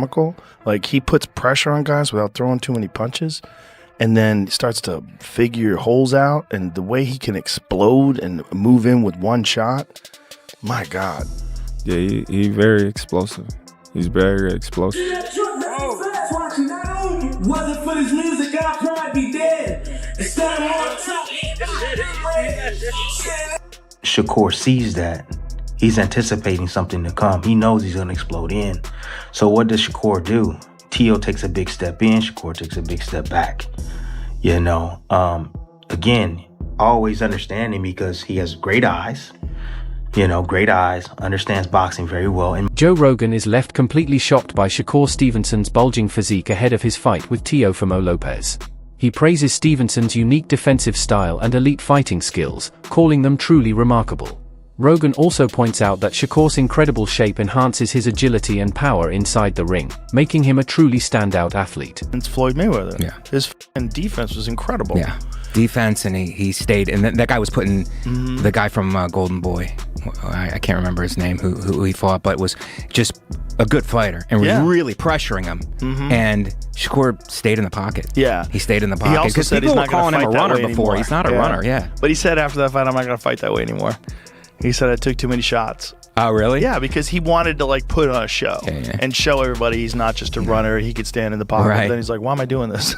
comical. Like, he puts pressure on guys without throwing too many punches, and then starts to figure holes out, and the way he can explode and move in with one shot, my God. Yeah, he very explosive. He's very explosive. Wasn't for this music, I'd probably be dead. Shakur sees that. He's anticipating something to come. He knows he's going to explode in. So what does Shakur do? Teo takes a big step in. Shakur takes a big step back. You know, again, always understanding because he has great eyes. You know, great eyes, understands boxing very well. And Joe Rogan is left completely shocked by Shakur Stevenson's bulging physique ahead of his fight with Teofimo Lopez. He praises Stevenson's unique defensive style and elite fighting skills, calling them truly remarkable. Rogan also points out that Shakur's incredible shape enhances his agility and power inside the ring, making him a truly standout athlete. It's Floyd Mayweather. Yeah. His defense was incredible. Yeah. Defense, and he stayed, and that guy was putting the guy from Golden Boy, I can't remember his name, who he fought, but was just a good fighter and was really pressuring him. And Shakur stayed in the pocket. Yeah, he stayed in the pocket. He also said he's not calling him a runner before. Anymore. He's not a runner. Yeah, but he said after that fight, I'm not going to fight that way anymore. He said I took too many shots. Oh, really? Yeah, because he wanted to like put on a show and show everybody he's not just a runner. He could stand in the pocket. But then he's like, why am I doing this?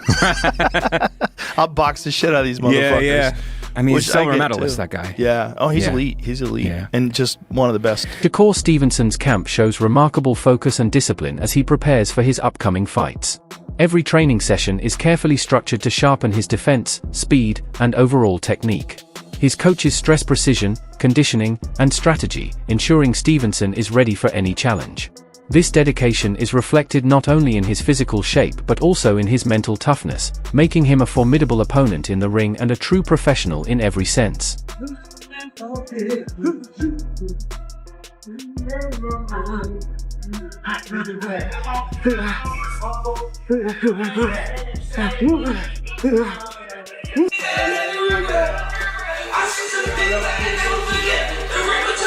I'll box the shit out of these motherfuckers. Yeah. I mean, he's a silver medalist, that guy. Yeah. Oh, he's elite. He's elite. Yeah. And just one of the best. Shakur Stevenson's camp shows remarkable focus and discipline as he prepares for his upcoming fights. Every training session is carefully structured to sharpen his defense, speed, and overall technique. His coaches stress precision, conditioning, and strategy, ensuring Stevenson is ready for any challenge. This dedication is reflected not only in his physical shape but also in his mental toughness, making him a formidable opponent in the ring and a true professional in every sense.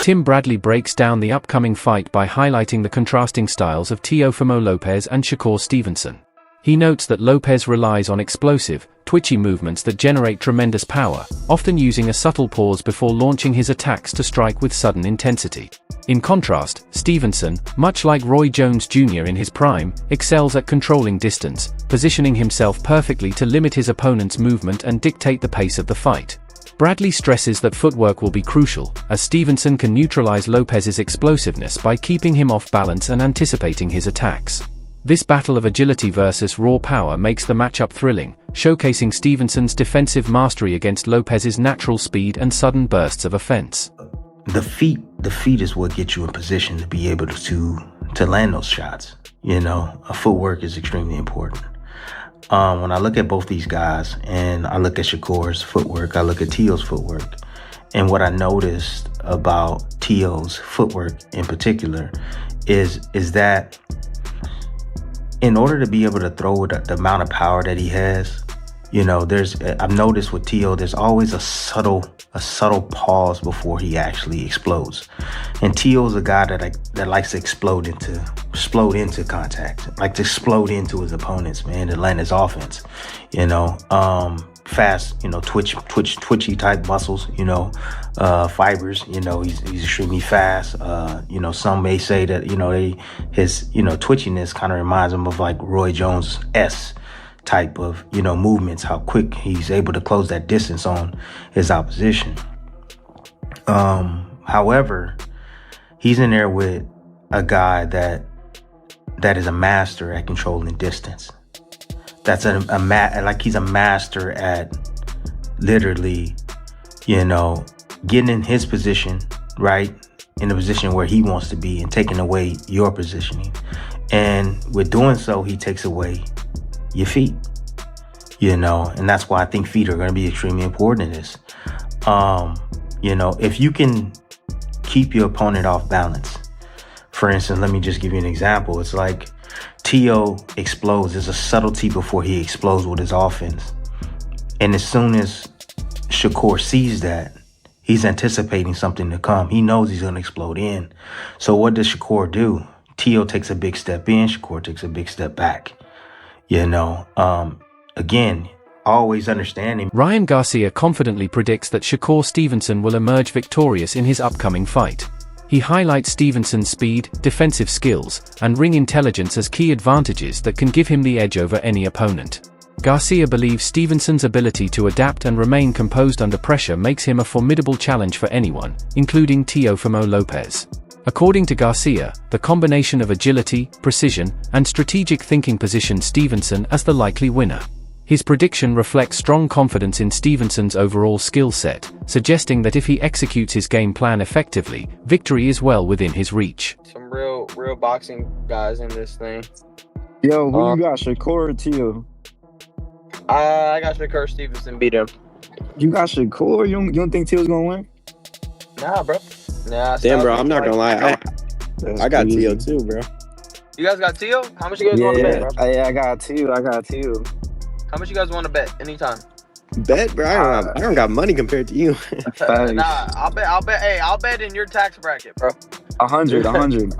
Tim Bradley breaks down the upcoming fight by highlighting the contrasting styles of Teofimo Lopez and Shakur Stevenson. He notes that Lopez relies on explosive, twitchy movements that generate tremendous power, often using a subtle pause before launching his attacks to strike with sudden intensity. In contrast, Stevenson, much like Roy Jones Jr. in his prime, excels at controlling distance, positioning himself perfectly to limit his opponent's movement and dictate the pace of the fight. Bradley stresses that footwork will be crucial, as Stevenson can neutralize Lopez's explosiveness by keeping him off balance and anticipating his attacks. This battle of agility versus raw power makes the matchup thrilling, showcasing Stevenson's defensive mastery against Lopez's natural speed and sudden bursts of offense. The feet is what gets you in position to be able to land those shots. You know, footwork is extremely important. When I look at both these guys and I look at Shakur's footwork, I look at Teo's footwork, and what I noticed about Teo's footwork in particular is that in order to be able to throw the amount of power that he has, you know, I've noticed with Teo, there's always a subtle pause before he actually explodes. And Teo's a guy that likes to explode into contact, like to explode into his opponents, man, to land his offense. You know, fast, you know, twitchy type muscles, you know, fibers, you know, he's extremely fast. You know, some may say that, you know, his twitchiness kind of reminds him of like Roy Jones' type of, you know, movements, how quick he's able to close that distance on his opposition. However, he's in there with a guy that is a master at controlling distance. That's like he's a master at literally, you know, getting in his position, right, in the position where he wants to be and taking away your positioning. And with doing so, he takes away your feet, you know, and that's why I think feet are going to be extremely important in this. You know, if you can keep your opponent off balance, for instance, let me just give you an example. It's like Teo explodes. There's a subtlety before he explodes with his offense. And as soon as Shakur sees that, he's anticipating something to come. He knows he's going to explode in. So what does Shakur do? Tio takes a big step in, Shakur takes a big step back. Again, always understanding. Ryan Garcia confidently predicts that Shakur Stevenson will emerge victorious in his upcoming fight. He highlights Stevenson's speed, defensive skills, and ring intelligence as key advantages that can give him the edge over any opponent. Garcia believes Stevenson's ability to adapt and remain composed under pressure makes him a formidable challenge for anyone, including Teofimo Lopez. According to Garcia, the combination of agility, precision, and strategic thinking positions Stevenson as the likely winner. His prediction reflects strong confidence in Stevenson's overall skill set, suggesting that if he executes his game plan effectively, victory is well within his reach. Some real boxing guys in this thing. Yo, who you got, Shakur or Tio? I got Shakur Stevenson beat him. You got Shakur? You don't think Tio's gonna win? Nah, bro. Nah. Damn, bro, I'm not gonna lie. I got crazy. Tio too, bro. You guys got Tio? How much you guys want to bet, bro? I got Tio. How much you guys want to bet anytime? Bet, bro. I don't got money compared to you. Nah, I'll bet. Hey, I'll bet in your tax bracket, bro. 100.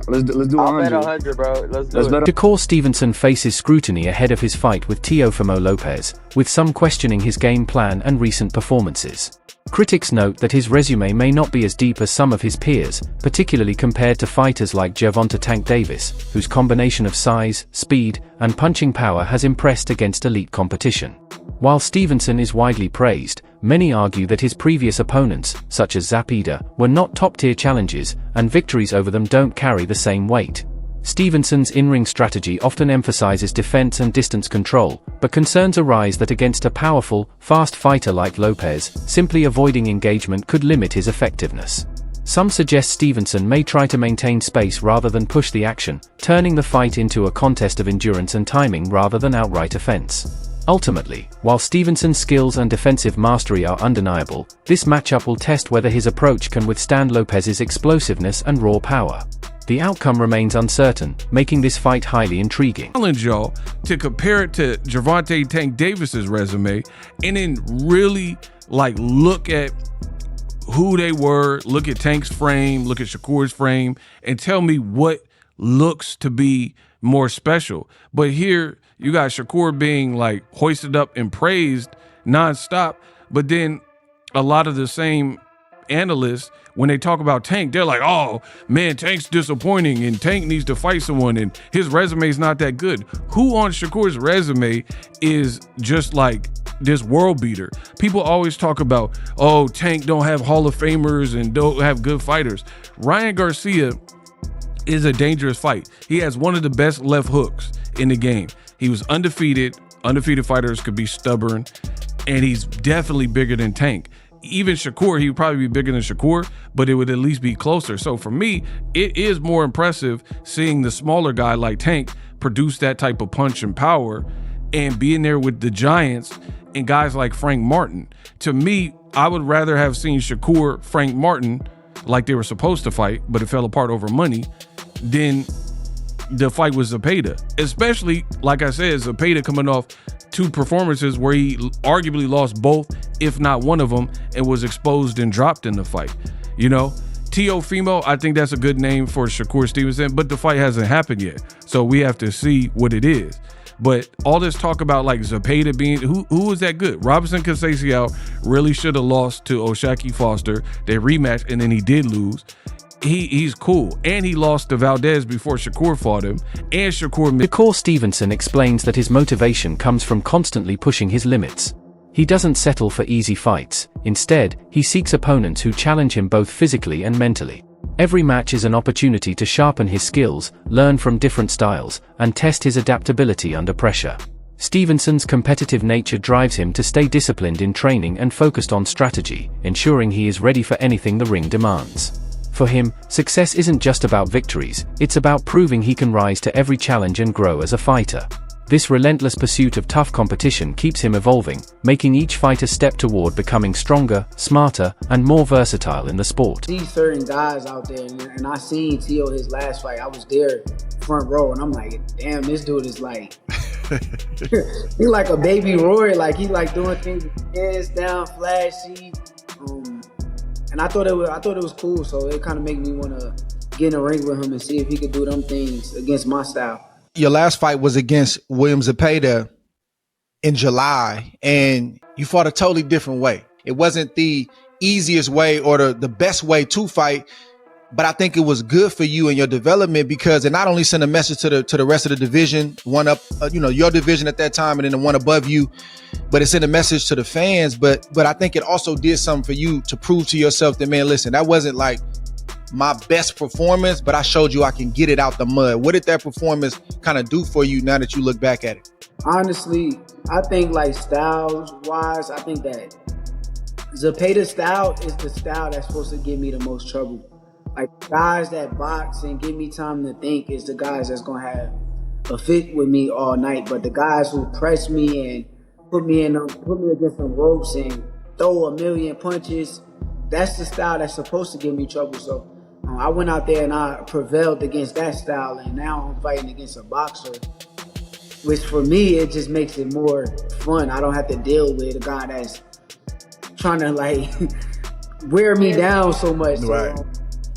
Let's do 100. I'll bet 100, bro. Let's do it. Shakur Stevenson faces scrutiny ahead of his fight with Teofimo Lopez, with some questioning his game plan and recent performances. Critics note that his resume may not be as deep as some of his peers, particularly compared to fighters like Gervonta Tank Davis, whose combination of size, speed, and punching power has impressed against elite competition. While Stevenson is widely praised, many argue that his previous opponents, such as Zepeda, were not top-tier challenges, and victories over them don't carry the same weight. Stevenson's in-ring strategy often emphasizes defense and distance control, but concerns arise that against a powerful, fast fighter like Lopez, simply avoiding engagement could limit his effectiveness. Some suggest Stevenson may try to maintain space rather than push the action, turning the fight into a contest of endurance and timing rather than outright offense. Ultimately, while Stevenson's skills and defensive mastery are undeniable, this matchup will test whether his approach can withstand Lopez's explosiveness and raw power. The outcome remains uncertain, making this fight highly intriguing. Challenge y'all to compare it to Gervonta Tank Davis's resume and then really look at who they were, look at Tank's frame, look at Shakur's frame, and tell me what looks to be more special. But here you got Shakur being hoisted up and praised nonstop, but then a lot of the same analysts, when they talk about Tank, they're like, oh man, Tank's disappointing and Tank needs to fight someone and his resume is not that good. Who on Shakur's resume is just this world beater? People always talk about, oh, Tank don't have Hall of Famers and don't have good fighters. Ryan Garcia is a dangerous fight. He has one of the best left hooks in the game. He was undefeated. Undefeated fighters could be stubborn, and he's definitely bigger than Tank. Even Shakur, he would probably be bigger than Shakur, but it would at least be closer. So for me, it is more impressive seeing the smaller guy like Tank produce that type of punch and power and being there with the giants and guys like Frank Martin. To me, I would rather have seen Shakur, Frank Martin, like they were supposed to fight, but it fell apart over money, than the fight with Zepeda. Especially, like I said, Zepeda coming off 2 performances where he arguably lost both, if not one of them, and was exposed and dropped in the fight. Teofimo, I think that's a good name for Shakur Stevenson, but the fight hasn't happened yet. So we have to see what it is. But all this talk about Zepeda being, who was that good? Robinson Conceição really should have lost to O'Shaquie Foster. They rematched and then he did lose. He's cool, and he lost to Valdez before Shakur fought him, and Shakur Stevenson explains that his motivation comes from constantly pushing his limits. He doesn't settle for easy fights. Instead, he seeks opponents who challenge him both physically and mentally. Every match is an opportunity to sharpen his skills, learn from different styles, and test his adaptability under pressure. Stevenson's competitive nature drives him to stay disciplined in training and focused on strategy, ensuring he is ready for anything the ring demands. For him, success isn't just about victories, it's about proving he can rise to every challenge and grow as a fighter. This relentless pursuit of tough competition keeps him evolving, making each fight a step toward becoming stronger, smarter, and more versatile in the sport. See certain guys out there, and I seen Tio his last fight. I was there front row, and I'm like, damn, this dude is he like a baby Roy, he doing things with his hands down, flashy. And I thought it was cool, so it kind of made me want to get in a ring with him and see if he could do them things against my style. Your last fight was against William Zepeda in July, and you fought a totally different way. It wasn't the easiest way or the best way to fight, but I think it was good for you and your development because it not only sent a message to the rest of the division, one up, your division at that time, and then the one above you, but it sent a message to the fans. But I think it also did something for you to prove to yourself that, man, listen, that wasn't like my best performance, but I showed you I can get it out the mud. What did that performance kind of do for you now that you look back at it? Honestly, I think like styles wise, I think that Zepeda's style is the style that's supposed to give me the most trouble. Like guys that box and give me time to think is the guys that's gonna have a fit with me all night. But the guys who press me and put me against some ropes and throw a million punches, that's the style that's supposed to give me trouble. So I went out there and I prevailed against that style, and now I'm fighting against a boxer, which for me, it just makes it more fun. I don't have to deal with a guy that's trying to like wear me down so much. Right. So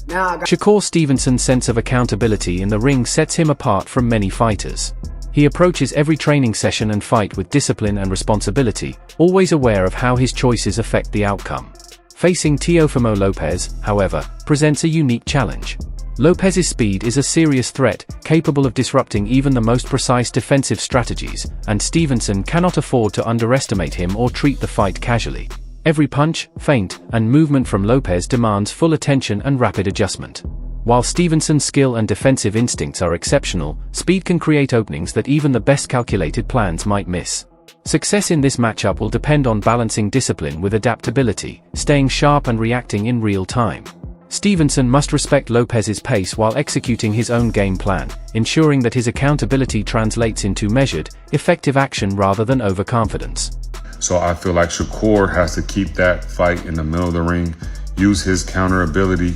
now I got Shakur Stevenson's sense of accountability in the ring sets him apart from many fighters. He approaches every training session and fight with discipline and responsibility, always aware of how his choices affect the outcome. Facing Teofimo Lopez, however, presents a unique challenge. Lopez's speed is a serious threat, capable of disrupting even the most precise defensive strategies, and Stevenson cannot afford to underestimate him or treat the fight casually. Every punch, feint, and movement from Lopez demands full attention and rapid adjustment. While Stevenson's skill and defensive instincts are exceptional, speed can create openings that even the best calculated plans might miss. Success in this matchup will depend on balancing discipline with adaptability, staying sharp and reacting in real time. Stevenson must respect Lopez's pace while executing his own game plan, ensuring that his accountability translates into measured, effective action rather than overconfidence. So I feel like Shakur has to keep that fight in the middle of the ring, use his counter ability.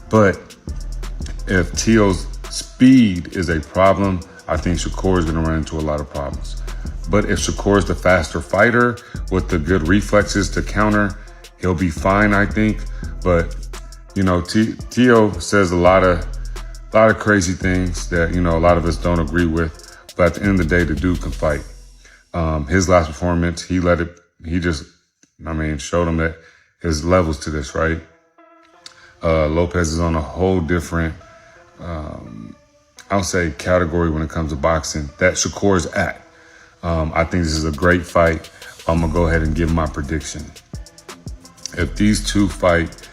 But if Teo's speed is a problem, I think Shakur is going to run into a lot of problems. But if Shakur is the faster fighter with the good reflexes to counter, he'll be fine, I think. But, Teo says a lot of crazy things that, a lot of us don't agree with. But at the end of the day, the dude can fight. His last performance, showed him that his levels to this, right? Lopez is on a whole different, I'll say, category when it comes to boxing that Shakur is at. I think this is a great fight. I'm going to go ahead and give my prediction. If these two fight,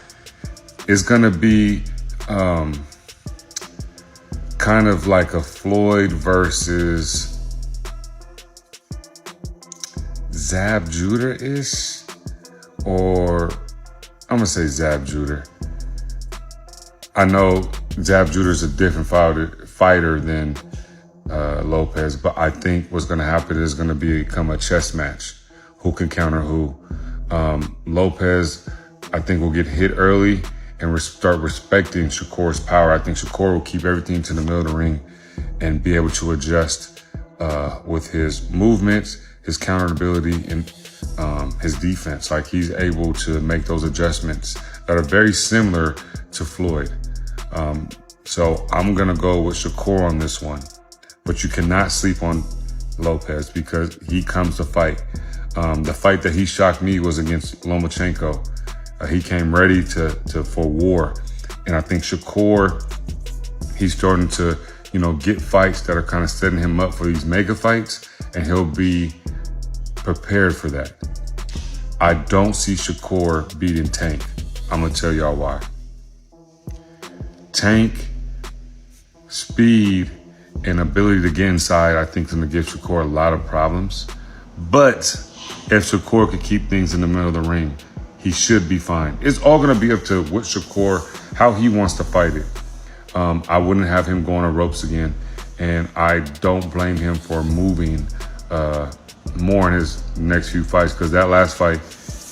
it's going to be kind of like a Floyd versus Zab Judah-ish, or I'm going to say Zab Judah. I know Zab Judah is a different fighter than Lopez, but I think what's going to happen is going to become a chess match. Who can counter who? Lopez, I think, will get hit early and start respecting Shakur's power. I think Shakur will keep everything to the middle of the ring and be able to adjust with his movements, his counter ability, and his defense. Like, he's able to make those adjustments that are very similar to Floyd. So I'm going to go with Shakur on this one. But you cannot sleep on Lopez because he comes to fight. The fight that he shocked me was against Lomachenko. He came ready for war. And I think Shakur, he's starting to, get fights that are kind of setting him up for these mega fights, and he'll be prepared for that. I don't see Shakur beating Tank. I'm going to tell y'all why. Tank, speed, and ability to get inside, I think, is going to give Shakur a lot of problems. But if Shakur could keep things in the middle of the ring, he should be fine. It's all going to be up to what Shakur, how he wants to fight it. I wouldn't have him go on the ropes again, and I don't blame him for moving more in his next few fights, because that last fight,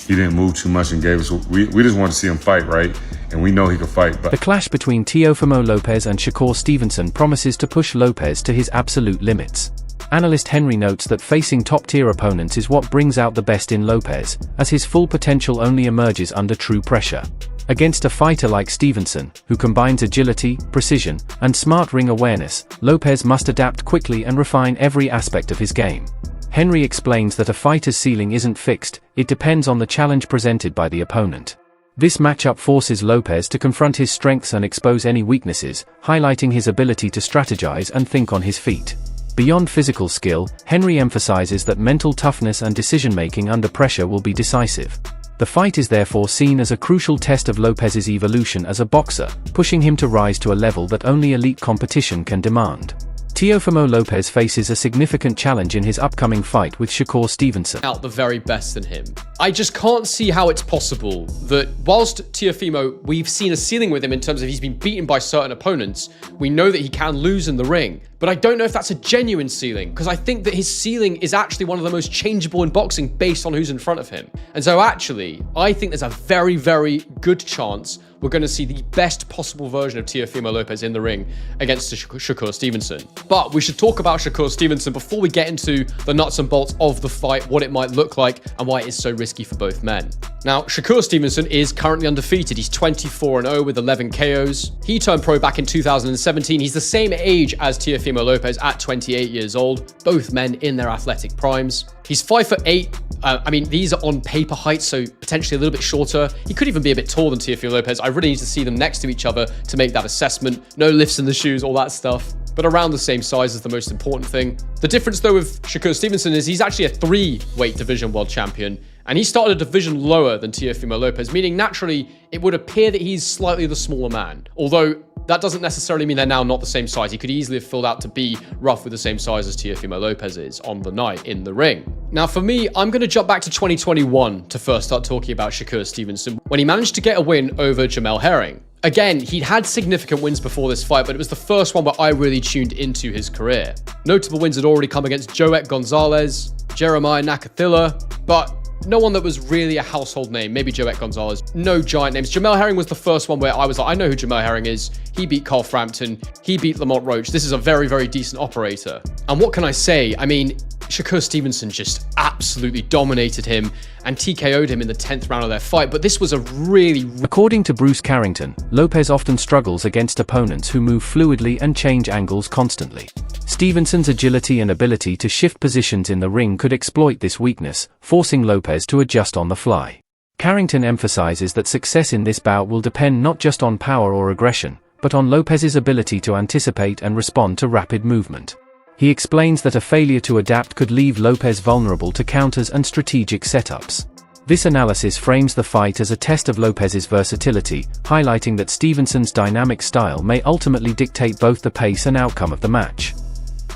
he didn't move too much and gave us, we just want to see him fight, right? And we know he can fight. But the clash between Teofimo Lopez and Shakur Stevenson promises to push Lopez to his absolute limits. Analyst Henry notes that facing top-tier opponents is what brings out the best in Lopez, as his full potential only emerges under true pressure. Against a fighter like Stevenson, who combines agility, precision, and smart ring awareness, Lopez must adapt quickly and refine every aspect of his game. Henry explains that a fighter's ceiling isn't fixed, it depends on the challenge presented by the opponent. This matchup forces Lopez to confront his strengths and expose any weaknesses, highlighting his ability to strategize and think on his feet. Beyond physical skill, Henry emphasizes that mental toughness and decision-making under pressure will be decisive. The fight is therefore seen as a crucial test of Lopez's evolution as a boxer, pushing him to rise to a level that only elite competition can demand. Teofimo Lopez faces a significant challenge in his upcoming fight with Shakur Stevenson. Out the very best in him. I just can't see how it's possible that whilst Teofimo, we've seen a ceiling with him in terms of he's been beaten by certain opponents, we know that he can lose in the ring. But I don't know if that's a genuine ceiling, because I think that his ceiling is actually one of the most changeable in boxing based on who's in front of him. And so actually, I think there's a very, very good chance we're going to see the best possible version of Teofimo Lopez in the ring against Shakur Stevenson. But we should talk about Shakur Stevenson before we get into the nuts and bolts of the fight, what it might look like, and why it is so risky for both men. Now, Shakur Stevenson is currently undefeated. He's 24-0 with 11 KOs. He turned pro back in 2017. He's the same age as Teofimo Lopez at 28 years old, both men in their athletic primes. He's 5'8". I mean, these are on paper heights, so potentially a little bit shorter. He could even be a bit taller than Teofimo Lopez. I really need to see them next to each other to make that assessment. No lifts in the shoes, all that stuff. But around the same size is the most important thing. The difference, though, with Shakur Stevenson is he's actually a 3-weight division world champion, and he started a division lower than Teofimo Lopez, meaning naturally it would appear that he's slightly the smaller man. Although that doesn't necessarily mean they're now not the same size. He could easily have filled out to be roughly the same size as Teofimo Lopez is on the night in the ring. Now for me, I'm going to jump back to 2021 to first start talking about Shakur Stevenson, when he managed to get a win over Jamel Herring. Again, he'd had significant wins before this fight, but it was the first one where I really tuned into his career. Notable wins had already come against Joet Gonzalez, Jeremiah Nakathila, but no one that was really a household name. Maybe Joet Gonzalez. No giant names. Jamel Herring was the first one where I was like, I know who Jamel Herring is. He beat Carl Frampton. He beat Lamont Roach. This is a very, very decent operator. And what can I say? I mean, Shakur Stevenson just absolutely dominated him and TKO'd him in the 10th round of their fight, but this was a really... According to Bruce Carrington, Lopez often struggles against opponents who move fluidly and change angles constantly. Stevenson's agility and ability to shift positions in the ring could exploit this weakness, forcing Lopez to adjust on the fly. Carrington emphasizes that success in this bout will depend not just on power or aggression, but on Lopez's ability to anticipate and respond to rapid movement. He explains that a failure to adapt could leave Lopez vulnerable to counters and strategic setups. This analysis frames the fight as a test of Lopez's versatility, highlighting that Stevenson's dynamic style may ultimately dictate both the pace and outcome of the match.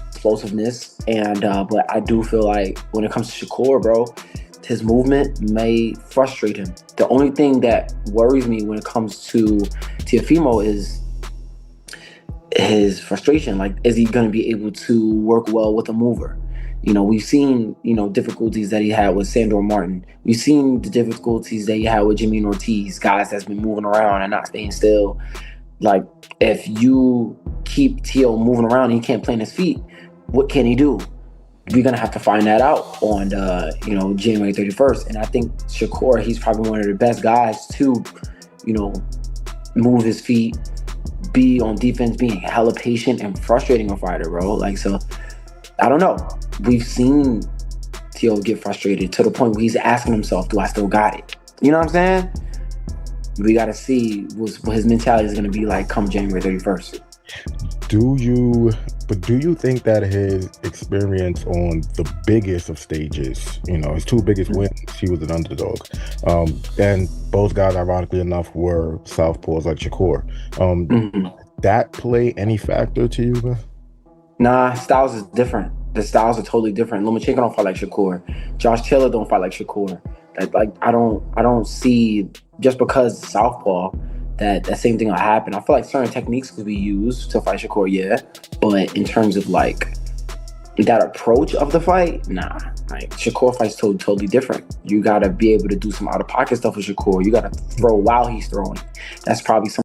Explosiveness, and but I do feel like when it comes to Shakur, bro, his movement may frustrate him. The only thing that worries me when it comes to Teofimo is his frustration. Like, is he going to be able to work well with a mover? You know, we've seen, difficulties that he had with Sandor Martin. We've seen the difficulties that he had with Jimmy Ortiz, guys that's been moving around and not staying still. Like, if you keep Teo moving around and he can't plant his feet, what can he do? We're going to have to find that out on, January 31st. And I think Shakur, he's probably one of the best guys to, move his feet, be on defense, being hella patient and frustrating a fighter, bro. Like, so, I don't know. We've seen Teo get frustrated to the point where he's asking himself, do I still got it? You know what I'm saying? We got to see what his mentality is going to be like come January 31st. Do you think that his experience on the biggest of stages, his two biggest wins, he was an underdog, and both guys, ironically enough, were southpaws like Shakur. That play any factor to you, man? Nah, styles is different. The styles are totally different. Lomachenko don't fight like Shakur. Josh Taylor don't fight like Shakur. Like I don't see, just because southpaw, that same thing will happen. I feel like certain techniques could be used to fight Shakur, yeah. But in terms of like that approach of the fight, nah. Like Shakur fights totally different. You gotta be able to do some out of pocket stuff with Shakur. You gotta throw while he's throwing. That's probably some